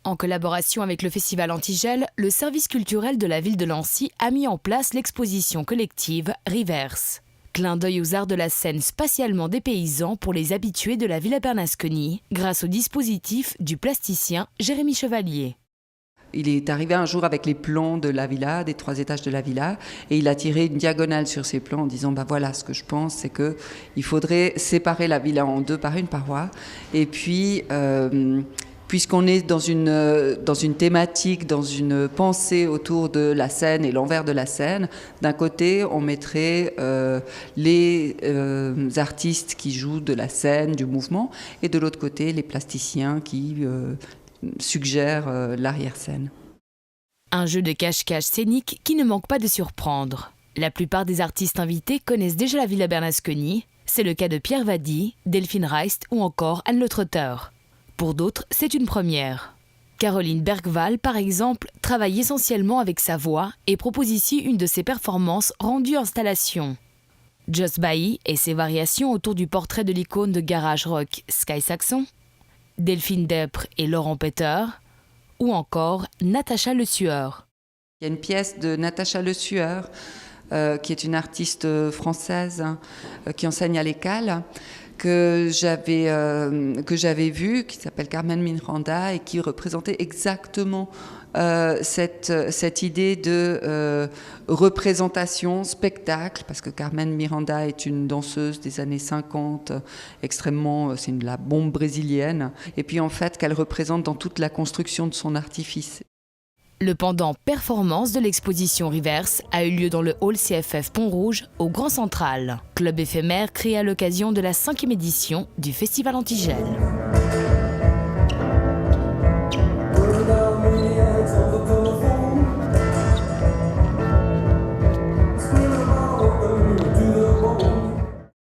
En collaboration avec le Festival Antigel, le service culturel de la ville de Lancy a mis en place l'exposition collective Rivers. Clin d'œil aux arts de la scène spatialement dépaysants pour les habitués de la Villa Bernasconi, grâce au dispositif du plasticien Jérémy Chevalier. Il est arrivé un jour avec les plans de la villa, des 3 étages de la villa, et il a tiré une diagonale sur ces plans en disant voilà, ce que je pense, c'est qu'il faudrait séparer la villa en 2 par une paroi. Et puis, puisqu'on est dans une thématique, dans une pensée autour de la scène et l'envers de la scène, d'un côté, on mettrait les artistes qui jouent de la scène, du mouvement, et de l'autre côté, les plasticiens qui suggère l'arrière-scène. Un jeu de cache-cache scénique qui ne manque pas de surprendre. La plupart des artistes invités connaissent déjà la Villa Bernasconi. C'est le cas de Pierre Vadi, Delphine Reist ou encore Anne Le Trotter. Pour d'autres, c'est une première. Caroline Bergval, par exemple, travaille essentiellement avec sa voix et propose ici une de ses performances rendues installation. Joss Bailly et ses variations autour du portrait de l'icône de garage rock Sky Saxon, Delphine Despres et Laurent Peter, ou encore Natacha Le Sueur. Il y a une pièce de Natacha Le Sueur, qui est une artiste française qui enseigne à l'ECAL, que j'avais vue, qui s'appelle Carmen Miranda et qui représentait exactement cette idée de représentation, spectacle, parce que Carmen Miranda est une danseuse des années 50, c'est de la bombe brésilienne, et puis en fait qu'elle représente dans toute la construction de son artifice. Le pendant performance de l'exposition Rivers a eu lieu dans le hall CFF Pont-Rouge au Grand Central, club éphémère créé à l'occasion de la 5e édition du Festival Antigel.